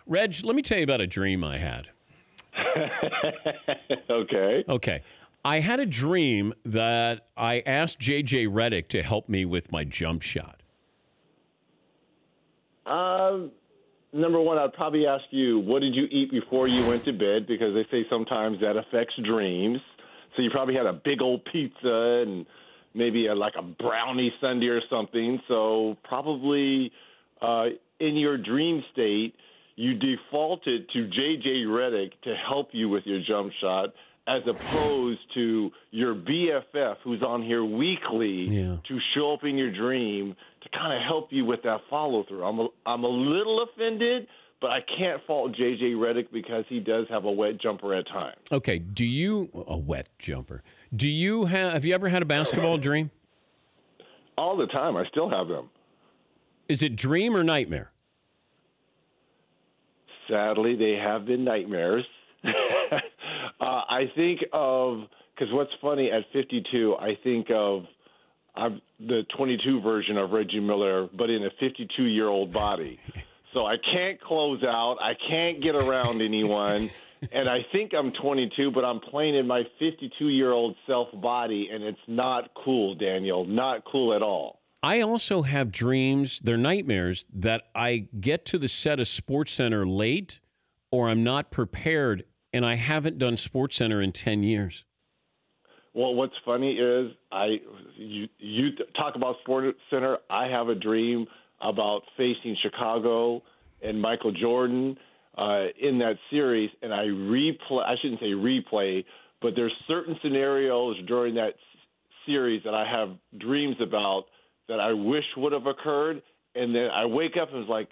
Reg, let me tell you about a dream I had. Okay. Okay. I had a dream that I asked J.J. Redick to help me with my jump shot. Number one, I'd probably ask you, what did you eat before you went to bed? Because they say sometimes that affects dreams. So you probably had a big old pizza and maybe like a brownie sundae or something. So probably in your dream state, you defaulted to J.J. Redick to help you with your jump shot, as opposed to your BFF who's on here weekly to show up in your dream to kind of help you with that follow-through. I'm a little offended, but I can't fault J.J. Redick because he does have a wet jumper at times. Okay, a wet jumper. Have you ever had a basketball dream? All the time. I still have them. Is it dream or nightmare? Sadly, they have been nightmares. I think of, because what's funny, at 52, I think of the 22 version of Reggie Miller, but in a 52-year-old body. So I can't close out. I can't get around anyone. And I think I'm 22, but I'm playing in my 52-year-old self body, and it's not cool, Daniel. Not cool at all. I also have dreams, they're nightmares, that I get to the set of SportsCenter late or I'm not prepared, and I haven't done SportsCenter in 10 years. Well, what's funny is you talk about SportsCenter. I have a dream about facing Chicago and Michael Jordan in that series, and I shouldn't say replay, but there's certain scenarios during that series that I have dreams about that I wish would have occurred, and then I wake up and was like,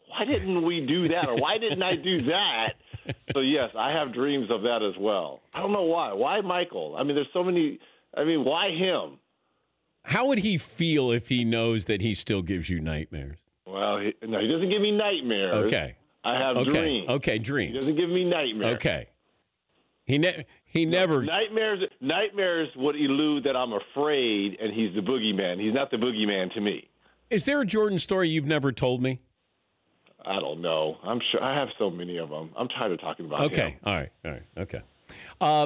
why didn't we do that, or why didn't I do that? So, yes, I have dreams of that as well. I don't know why. Why Michael? I mean, there's so many. I mean, why him? How would he feel if he knows that he still gives you nightmares? Well, he doesn't give me nightmares. Okay. I have dreams. Okay, dreams. He doesn't give me nightmares. Okay. He never. Nightmares would elude that I'm afraid, and he's the boogeyman. He's not the boogeyman to me. Is there a Jordan story you've never told me? I don't know. I'm sure I have so many of them. I'm tired of talking about him. Okay. All right. Okay.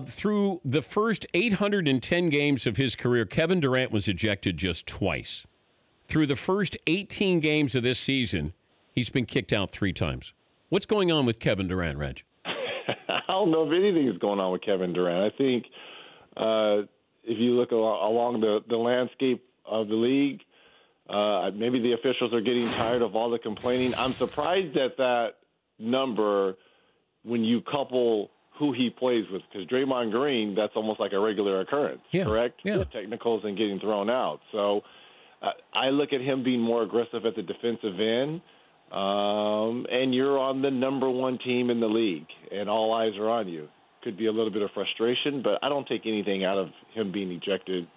Through the first 810 games of his career, Kevin Durant was ejected just twice. Through the first 18 games of this season, he's been kicked out 3 times. What's going on with Kevin Durant, Reg? I don't know if anything is going on with Kevin Durant. I think if you look along the landscape of the league, maybe the officials are getting tired of all the complaining. I'm surprised at that number when you couple who he plays with, because Draymond Green, that's almost like a regular occurrence, correct? Yeah. The technicals and getting thrown out. So I look at him being more aggressive at the defensive end. And you're on the number 1 team in the league, and all eyes are on you. Could be a little bit of frustration, but I don't take anything out of him being ejected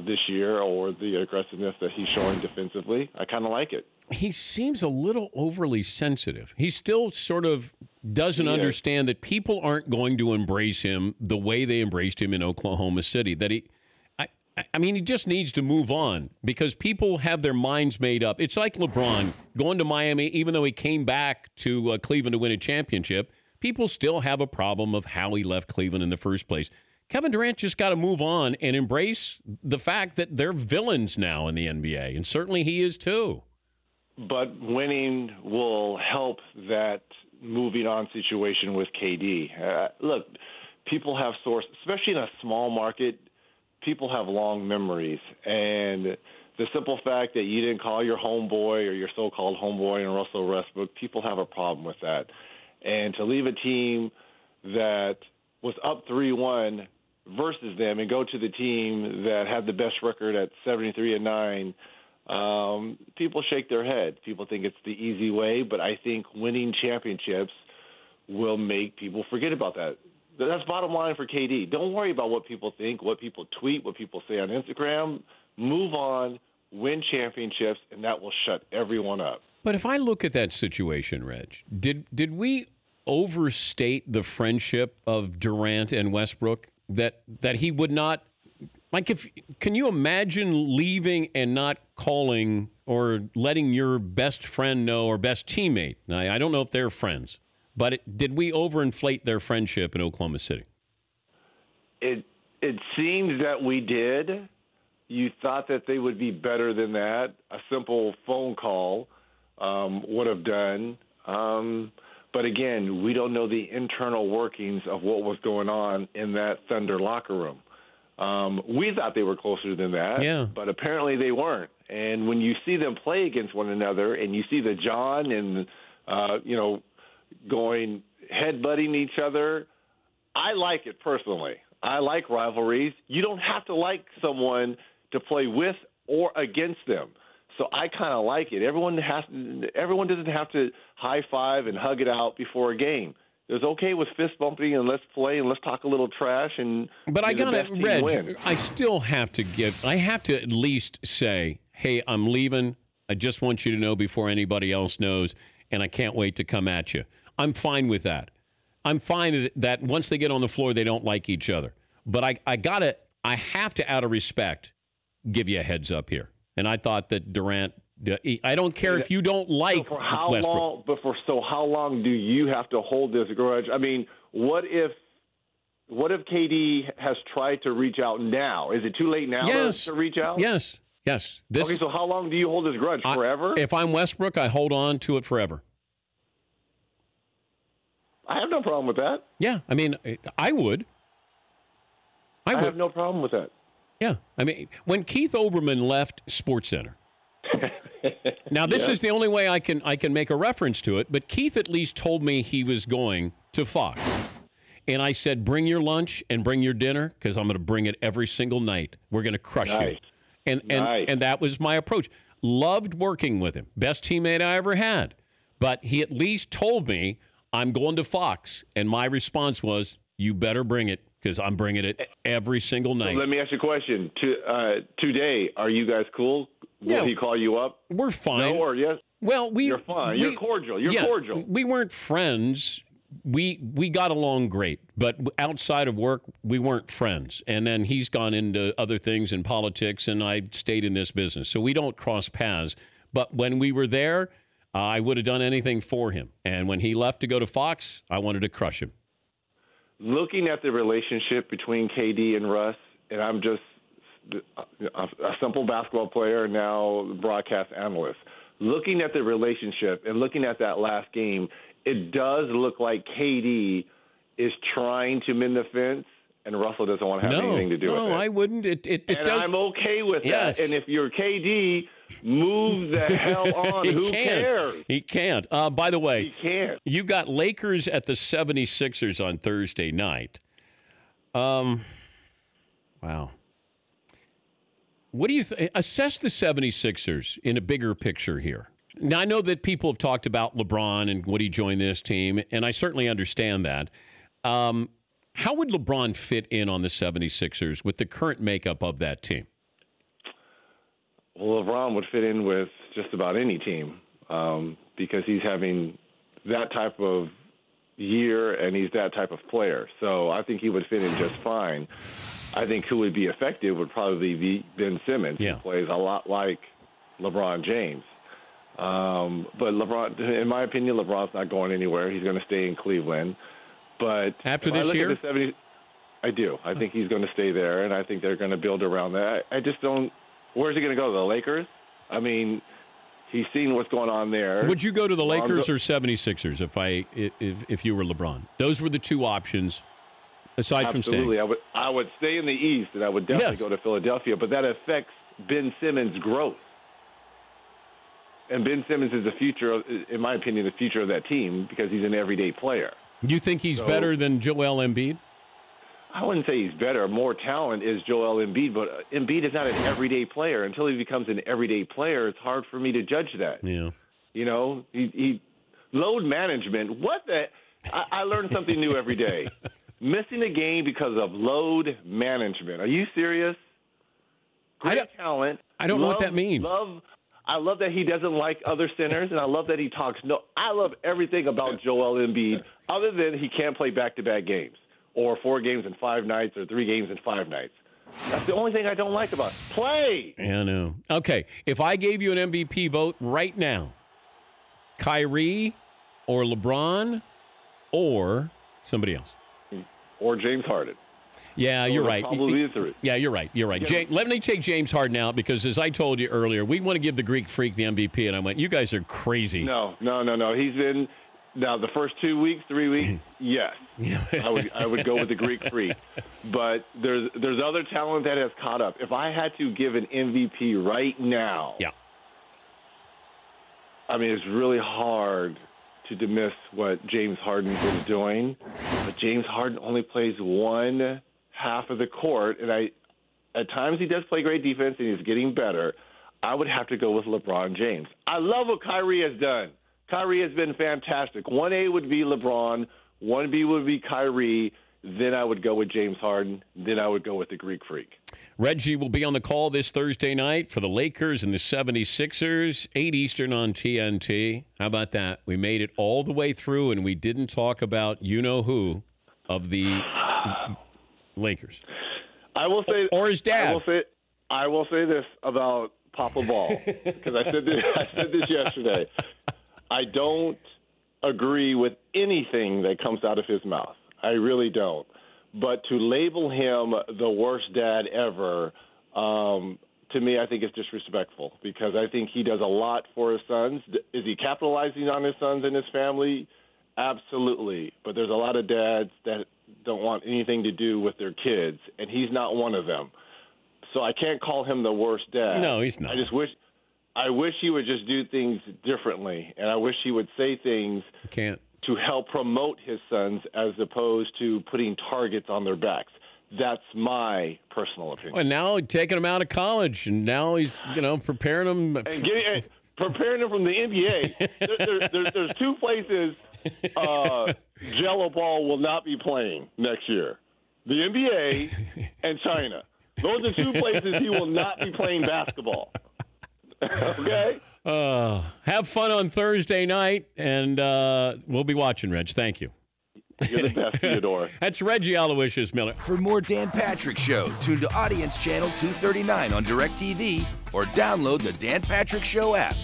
this year or the aggressiveness that he's showing defensively. I kind of like it. He seems a little overly sensitive. He still sort of doesn't understand that people aren't going to embrace him the way they embraced him in Oklahoma City. That I mean, he just needs to move on because people have their minds made up. It's like LeBron going to Miami, even though he came back to Cleveland to win a championship. People still have a problem of how he left Cleveland in the first place. Kevin Durant just got to move on and embrace the fact that they're villains now in the NBA, and certainly he is too. But winning will help that moving on situation with KD. Look, people have sources, especially in a small market. People have long memories, and the simple fact that you didn't call your homeboy or your so-called homeboy in Russell Westbrook, people have a problem with that. And to leave a team that was up 3-1 versus them and go to the team that had the best record at 73-9, people shake their head. People think it's the easy way, but I think winning championships will make people forget about that. That's bottom line for KD. Don't worry about what people think, what people tweet, what people say on Instagram. Move on, win championships, and that will shut everyone up. But if I look at that situation, Reg, did we overstate the friendship of Durant and Westbrook? That he would not Mike, can you imagine leaving and not calling or letting your best friend know or best teammate? Now, I don't know if they're friends, but did we overinflate their friendship in Oklahoma City? It seems that we did. You thought that they would be better than that. A simple phone call would have done. But again, we don't know the internal workings of what was going on in that Thunder locker room. We thought they were closer than that, but apparently they weren't. And when you see them play against one another and you see the John and, going headbutting each other, I like it personally. I like rivalries. You don't have to like someone to play with or against them. So I kind of like it. Everyone doesn't have to high five and hug it out before a game. It's okay with fist bumping and let's play and let's talk a little trash But I got it, Reg. I still have to I have to at least say, hey, I'm leaving. I just want you to know before anybody else knows, and I can't wait to come at you. I'm fine with that. I'm fine that once they get on the floor, they don't like each other. But I have to, out of respect, give you a heads up here. And I thought that Durant, I don't care if you don't like Westbrook. So how long do you have to hold this grudge? I mean, what if KD has tried to reach out now? Is it too late now to reach out? Yes. Okay, so how long do you hold this grudge? Forever? If I'm Westbrook, I hold on to it forever. I have no problem with that. Yeah, I mean, I would. I have no problem with that. Yeah, I mean, when Keith Olbermann left SportsCenter, now this is the only way I can make a reference to it, but Keith at least told me he was going to Fox. And I said, bring your lunch and bring your dinner because I'm going to bring it every single night. We're going to crush you. And that was my approach. Loved working with him. Best teammate I ever had. But he at least told me, I'm going to Fox. And my response was, you better bring it because I'm bringing it every single night. So let me ask you a question. Today, are you guys cool? Will he call you up? We're fine. No or yes? Well, you're fine. You're cordial. You're cordial. We weren't friends. We got along great, but outside of work, we weren't friends. And then he's gone into other things in politics, and I stayed in this business. So we don't cross paths. But when we were there, I would have done anything for him. And when he left to go to Fox, I wanted to crush him. Looking at the relationship between KD and Russ, and I'm just a simple basketball player, now broadcast analyst, looking at the relationship and looking at that last game, it does look like KD is trying to mend the fence, and Russell doesn't want to have anything to do with it. No, I wouldn't. It and does. I'm okay with that. And if you're KD, move the hell on. Who cares? He can't. By the way, he can't. You got Lakers at the 76ers on Thursday night. Wow. What do you assess the 76ers in a bigger picture here? Now, I know that people have talked about LeBron and would he join this team, and I certainly understand that. How would LeBron fit in on the 76ers with the current makeup of that team? Well, LeBron would fit in with just about any team because he's having that type of year and he's that type of player. So I think he would fit in just fine. I think who would be effective would probably be Ben Simmons, who plays a lot like LeBron James. But LeBron, in my opinion, LeBron's not going anywhere. He's going to stay in Cleveland. But after this year, I do. I think he's going to stay there, and I think they're going to build around that. I just don't. Where's he going to go? The Lakers? I mean, he's seen what's going on there. Would you go to the Lakers or 76ers if you were LeBron? Those were the two options. Aside from staying, absolutely, I would stay in the East, and I would definitely go to Philadelphia. But that affects Ben Simmons' growth. And Ben Simmons is the future, in my opinion, the future of that team because he's an everyday player. You think he's better than Joel Embiid? I wouldn't say he's better. More talent is Joel Embiid, but Embiid is not an everyday player. Until he becomes an everyday player, it's hard for me to judge that. Yeah. You know, he load management. What the? I learn something new every day. Missing a game because of load management. Are you serious? Great talent. I don't know what that means. I love that he doesn't like other centers, and I love that he talks. No, I love everything about Joel Embiid, other than he can't play back-to-back games, or 4 games in 5 nights, or 3 games in 5 nights. That's the only thing I don't like about it. Play. Yeah, I know. Okay, if I gave you an MVP vote right now, Kyrie or LeBron or somebody else? Or James Harden. Yeah, you're right. Probably the three. Yeah, you're right. You're right. Let me take James Harden out because, as I told you earlier, we want to give the Greek Freak the MVP, and I went, you guys are crazy. No. He's been now the first 2 weeks, 3 weeks. Yes, I would go with the Greek Freak, but there's other talent that has caught up. If I had to give an MVP right now, yeah, I mean it's really hard to dismiss what James Harden is doing, but James Harden only plays one half of the court, and at times he does play great defense, and he's getting better. I would have to go with LeBron James. I love what Kyrie has done. Kyrie has been fantastic. 1A would be LeBron, 1B would be Kyrie, then I would go with James Harden, then I would go with the Greek Freak. Reggie will be on the call this Thursday night for the Lakers and the 76ers, 8 Eastern on TNT. How about that? We made it all the way through, and we didn't talk about you-know-who of the Lakers. I will say, or his dad. I will say this about Papa Ball, because I said this yesterday. I don't agree with anything that comes out of his mouth. I really don't. But to label him the worst dad ever, to me, I think it's disrespectful because I think he does a lot for his sons. Is he capitalizing on his sons and his family? Absolutely. But there's a lot of dads that don't want anything to do with their kids, and he's not one of them. So I can't call him the worst dad. No, he's not. I wish he would just do things differently, and I wish he would say things to help promote his sons as opposed to putting targets on their backs. That's my personal opinion. And now taking him out of college, and now he's preparing him. And preparing him from the NBA. There's two places Jello Ball will not be playing next year. The NBA and China. Those are two places he will not be playing basketball. Okay? Have fun on Thursday night, and we'll be watching, Reg. Thank you. You're the best, Theodore. That's Reggie Aloysius Miller. For more Dan Patrick Show, tune to Audience Channel 239 on DirecTV or download the Dan Patrick Show app.